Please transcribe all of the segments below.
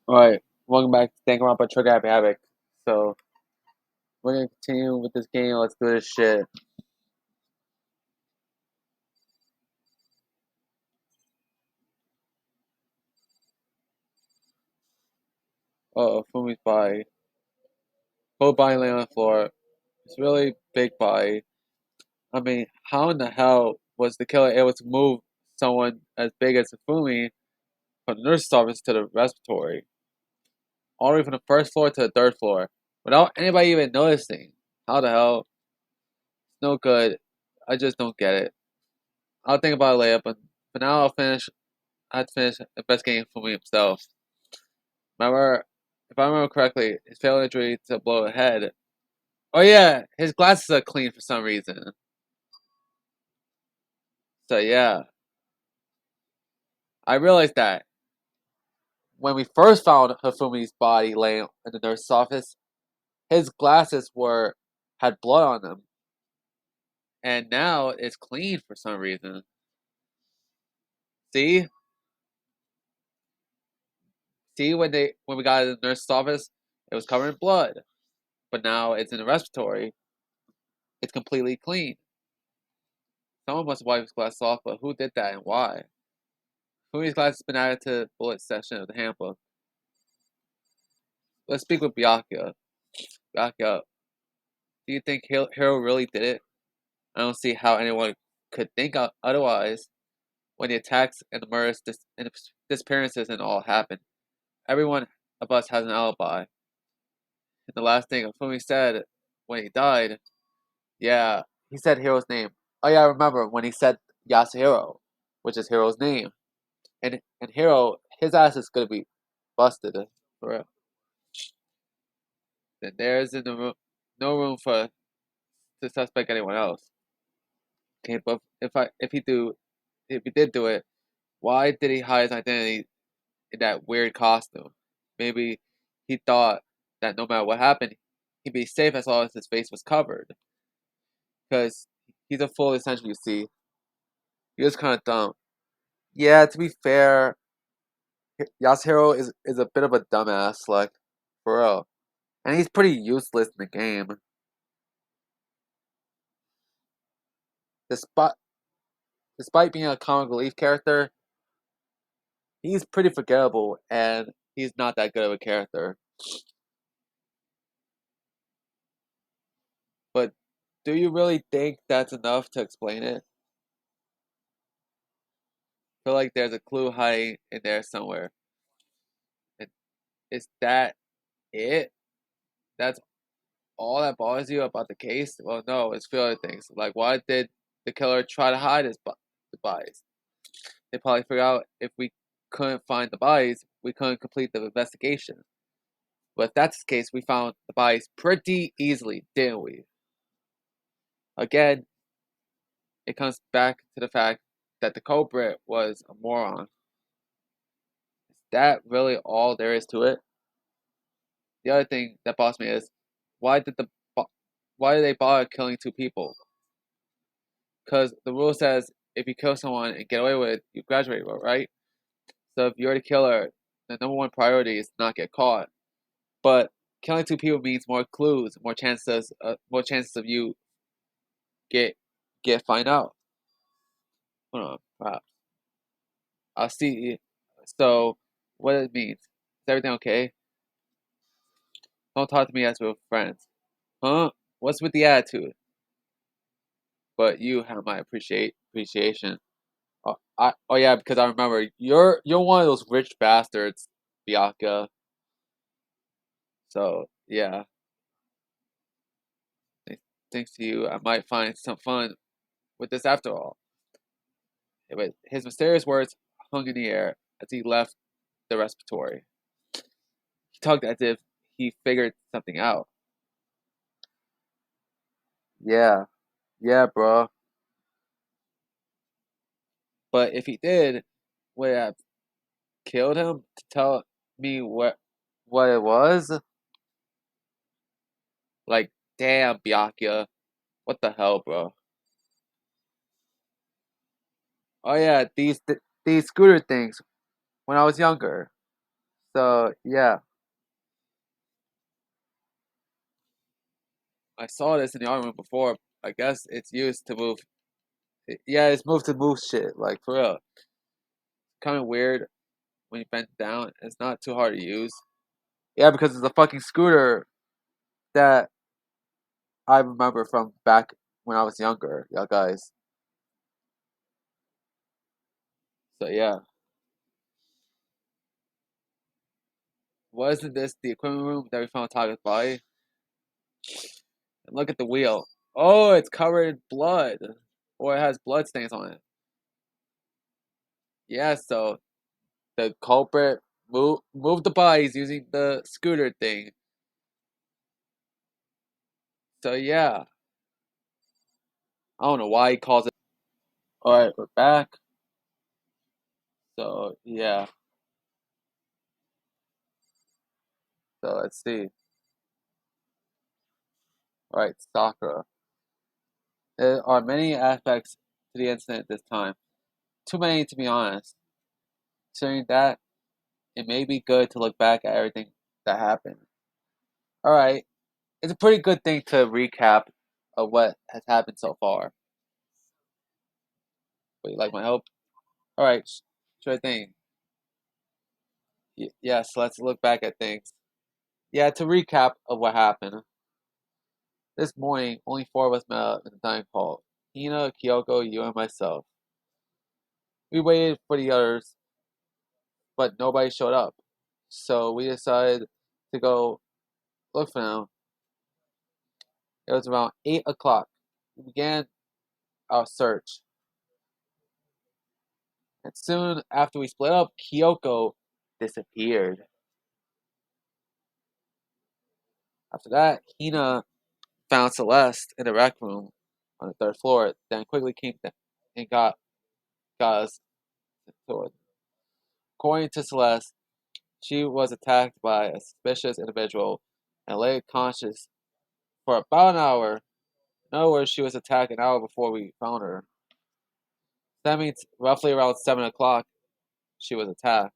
Alright, welcome back to Danganronpa Trigger Happy Havoc. So, we're gonna continue with this game. Let's do this shit. Fumi's body. Whole body laying on the floor. It's really big body. I mean, how in the hell was the killer able to move someone as big as Fumi from the nurse's office to the respiratory? All the way from the first floor to the third floor without anybody even noticing? How the hell? It's no good. I just don't get it. I'll think about it later, but for now I have to finish investigating Fumi himself. Remember, if I remember correctly, his fatal injury to blow a head. Oh yeah, his glasses are clean for some reason. So yeah, I realized that when we first found Hifumi's body laying in the nurse's office, his glasses were had blood on them, and now it's clean for some reason. See, see when we got in the nurse's office, it was covered in blood, but now it's in the respiratory. It's completely clean. Someone must have wiped his glasses off, but who did that and why? Fumi's glasses has been added to the bullet section of the handbook. Let's speak with Byakuya. Byakuya, do you think Hiro really did it? I don't see how anyone could think otherwise when the attacks and the murders and disappearances and all happened. Everyone of us has an alibi. And the last thing Fumi said when he died, yeah, he said Hiro's name. Oh yeah, I remember when he said Yasuhiro, which is Hiro's name. And Hiro, his ass is gonna be busted for real. Then there's in the room, no room for to suspect anyone else. Okay, but if he did do it, why did he hide his identity in that weird costume? Maybe he thought that no matter what happened, he'd be safe as long as his face was covered. Because he's a fool, essentially. You see, he was kind of dumb. Yeah, to be fair, Yasuhiro is a bit of a dumbass, like for real, and he's pretty useless in the game. Despite despite being a comic relief character, he's pretty forgettable, and he's not that good of a character. But do you really think that's enough to explain it? I feel like there's a clue hiding in there somewhere. And is that it? That's all that bothers you about the case? Well, no, it's a few other things. Like, why did the killer try to hide the bodies? They probably figured out if we couldn't find the bodies, we couldn't complete the investigation. But if that's the case, we found the bodies pretty easily, didn't we? Again, it comes back to the fact that the culprit was a moron. Is that really all there is to it? The other thing that bothers me is why did the why did they bother killing two people? Because the rule says if you kill someone and get away with it, you graduate, right? So if you're the killer, the number one priority is to not get caught. But killing two people means more clues, more chances of you get find out. Hold on, perhaps I'll see. So what it means? Is everything okay? Don't talk to me as we're friends, huh? What's with the attitude? But you have my appreciation. Oh yeah, because I remember you're one of those rich bastards, Bianca. So yeah, thanks to you, I might find some fun with this after all. But his mysterious words hung in the air as he left the respiratory. He talked as if he figured something out. Yeah, yeah, bro. But if he did, would I have killed him to tell me what it was? Like, damn, Byakuya, what the hell, bro? Oh yeah, these scooter things when I was younger. So yeah, I saw this in the art room before. I guess it's used to move. Yeah, it's moved to move shit. Like for real, kind of weird when you bend down. It's not too hard to use. Yeah, because it's a fucking scooter that I remember from back when I was younger. Yeah, guys. So yeah, wasn't this the equipment room that we found Taka's body? And look at the wheel. Oh, it's covered in blood, or it has blood stains on it. Yeah, so the culprit moved the bodies using the scooter thing. So yeah, I don't know why he calls it. All right, we're back. So yeah, so let's see. All right, Sakura. There are many aspects to the incident this time. Too many to be honest. Considering that, it may be good to look back at everything that happened. All right, it's a pretty good thing to recap of what has happened so far. But you like my help? All right, sure thing. Yes, let's look back at things. Yeah, to recap of what happened. This morning, only four of us met up in the dining hall. Hina, Kyoko, you, and myself. We waited for the others, but nobody showed up. So we decided to go look for them. It was around 8 o'clock. We began our search. And soon after we split up, Kyoko disappeared. After that, Hina found Celeste in the rec room on the third floor, then quickly came down and got us to it. According to Celeste, she was attacked by a suspicious individual and lay conscious for about an hour. In other words, she was attacked an hour before we found her. That means roughly around 7 o'clock she was attacked.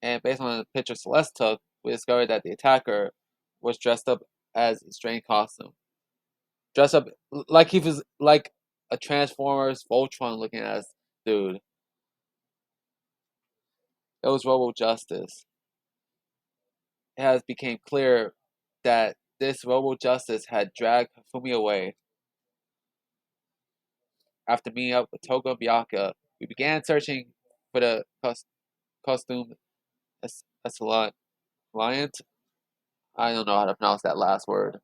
And based on the picture Celeste took, we discovered that the attacker was dressed up as a strange costume. Dressed up like he was like a Transformers Voltron looking ass dude. It was Robo Justice. It has become clear that this Robo Justice had dragged Fumi away. After meeting up with Togo and Bianca, we began searching for the costume assailant. I don't know how to pronounce that last word.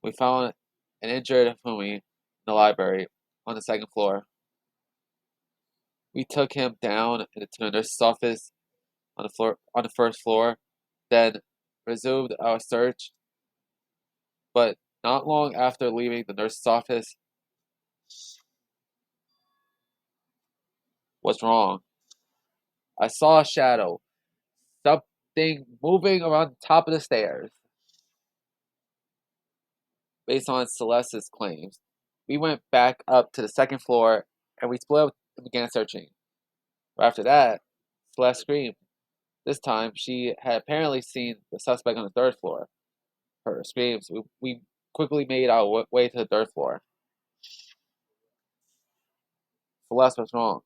We found an injured Fumi in the library on the second floor. We took him down to the nurse's office on the first floor, then resumed our search. But not long after leaving the nurse's office, was wrong. I saw a shadow, something moving around the top of the stairs. Based on Celeste's claims, we went back up to the second floor and we split up and began searching. But after that, Celeste screamed. This time, she had apparently seen the suspect on the third floor. Her screams. We quickly made our way to the third floor. Celeste was wrong.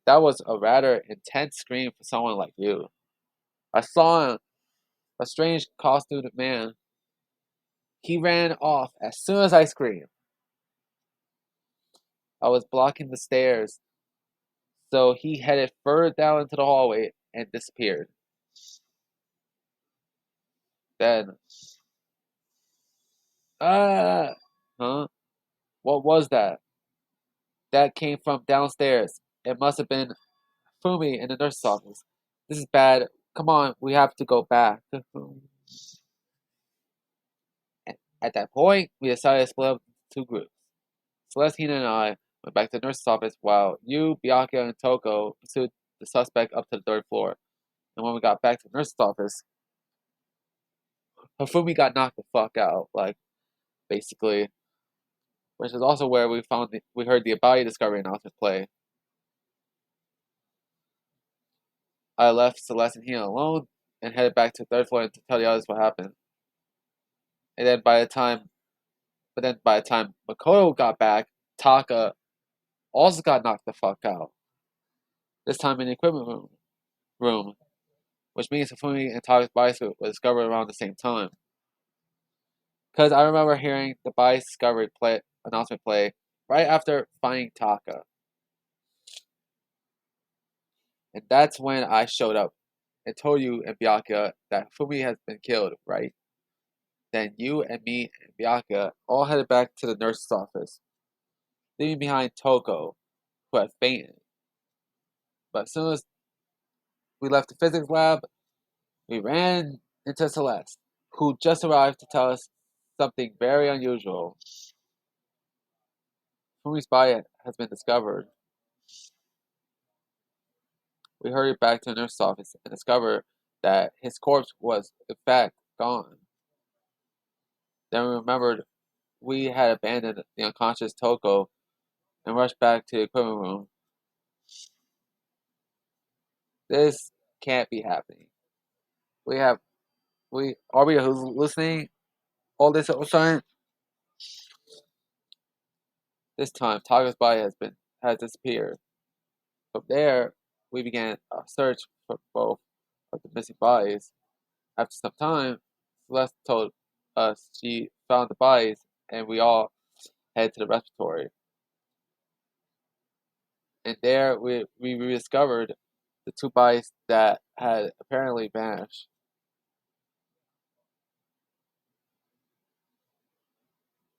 That was a rather intense scream for someone like you. I saw a strange costumed man. He ran off as soon as I screamed. I was blocking the stairs, so he headed further down into the hallway and disappeared. Then, ah, huh? What was that? That came from downstairs. It must have been Fumi in the nurse's office. This is bad. Come on, we have to go back. At that point, we decided to split up into two groups. Celestine and I went back to the nurse's office while you, Bianca, and Toko pursued the suspect up to the third floor. And when we got back to the nurse's office, Hifumi got knocked the fuck out, like, basically. Which is also where we heard the body discovery announcement play. I left Celeste and Hina alone and headed back to the third floor to tell the others what happened. And then by the time Makoto got back, Taka also got knocked the fuck out. This time in the equipment room, which means Hifumi and Taka's bicycle were discovered around the same time. Because I remember hearing the bias discovery announcement play right after finding Taka. And that's when I showed up and told you and Byakuya that Hifumi has been killed, right? Then you and me and Byakuya all headed back to the nurse's office, leaving behind Toko, who had fainted. But as soon as we left the physics lab, we ran into Celeste, who just arrived to tell us something very unusual. Fumi's body has been discovered. We hurried back to the nurse's office and discovered that his corpse was, in fact, gone. Then we remembered we had abandoned the unconscious Toko and rushed back to the equipment room. This can't be happening. We have are we hallucinating all this of a sudden? This time Taka's body has disappeared. From there, we began a search for both of the missing bodies. After some time, Celeste told us she found the bodies and we all headed to the respiratory. And there we rediscovered the two bodies that had apparently vanished.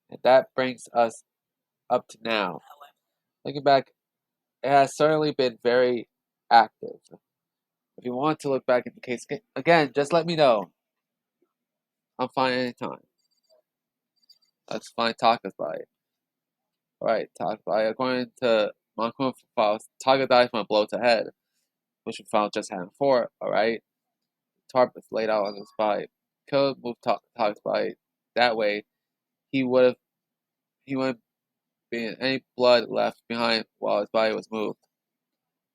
And that brings us up to now. Looking back, it has certainly been very active. If you want to look back at the case again, just let me know. I'm fine anytime. Let's find Taka's body. Alright, Taka's body. According to Monkun files, Taka died from a blow to head, which we found just had before. Alright, tarp is laid out on his body. Killer moved Taka's body that way. He wouldn't be any blood left behind while his body was moved.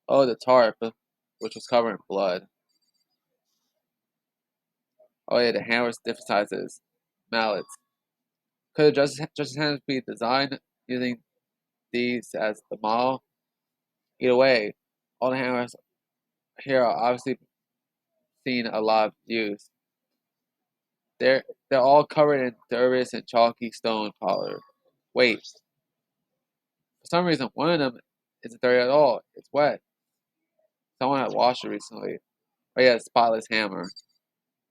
Oh, the tarp, which was covered in blood. Oh yeah, the hammers, different sizes, mallets. Could Justice Hands be designed using these as the model? Either way, all the hammers here are obviously seen a lot of use. They're they're all covered in dervis and chalky stone powder. Wait, for some reason one of them isn't dirty at all. It's wet. Someone had washed it recently. Oh yeah, spotless hammer.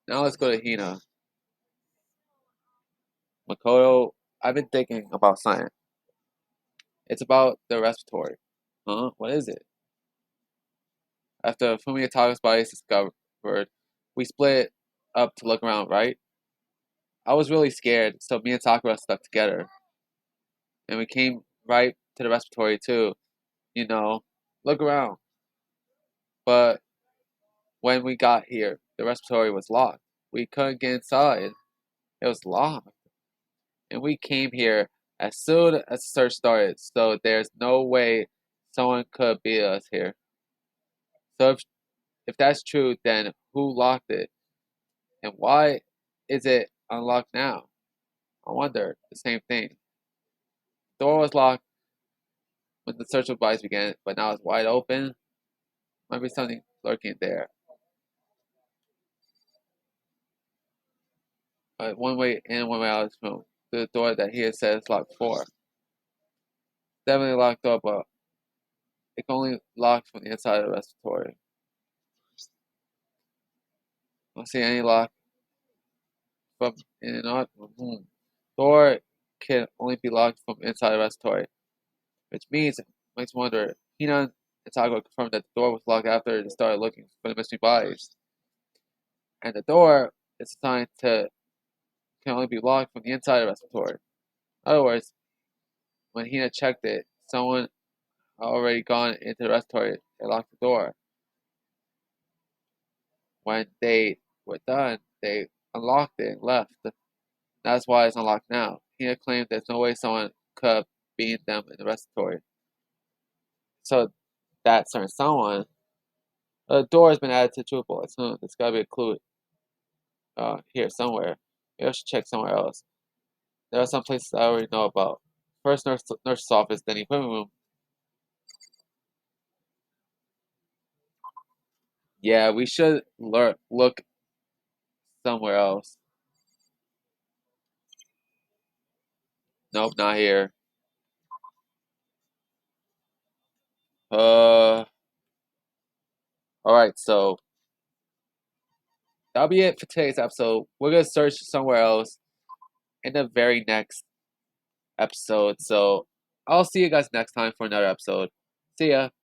Now let's go to Hina. Makoto, I've been thinking about something. It's about the respiratory. Huh? What is it? After Fumiya body is discovered, we split up to look around, right? I was really scared, so me and Sakura stuck together. And we came right to the respiratory too, you know. Look around. But when we got here, the respiratory was locked. We couldn't get inside. It was locked. And we came here as soon as the search started, so there's no way someone could beat us here. So if that's true, then who locked it? And why is it unlocked now? I wonder the same thing. The door was locked when the search of bodies began, but now it's wide open. Might be something lurking there. One way in, one way out of this room. The door that he had said is locked before. Definitely locked door, but it can only lock from the inside of the respiratory. I don't see any lock from in and out. Door can only be locked from inside the respiratory, which means it makes me wonder. Hina and Tago confirmed that the door was locked after they started looking for the mystery bodies, and the door is assigned to can only be locked from the inside of the respiratory. In other words, when Hina checked it, someone had already gone into the respiratory and locked the door. When they were done, they unlocked it and left. That's why it's unlocked now. Hina claimed there's no way someone could have beaten them in the respiratory. So that certain someone A door has been added to the bullets. There's gotta be a clue here somewhere. Maybe I should check somewhere else. There are some places I already know about. First nurse's office, then equipment room. Yeah, we should look somewhere else. Nope, not here. Alright, so that'll be it for today's episode. We're gonna search somewhere else in the very next episode. So I'll see you guys next time for another episode. See ya.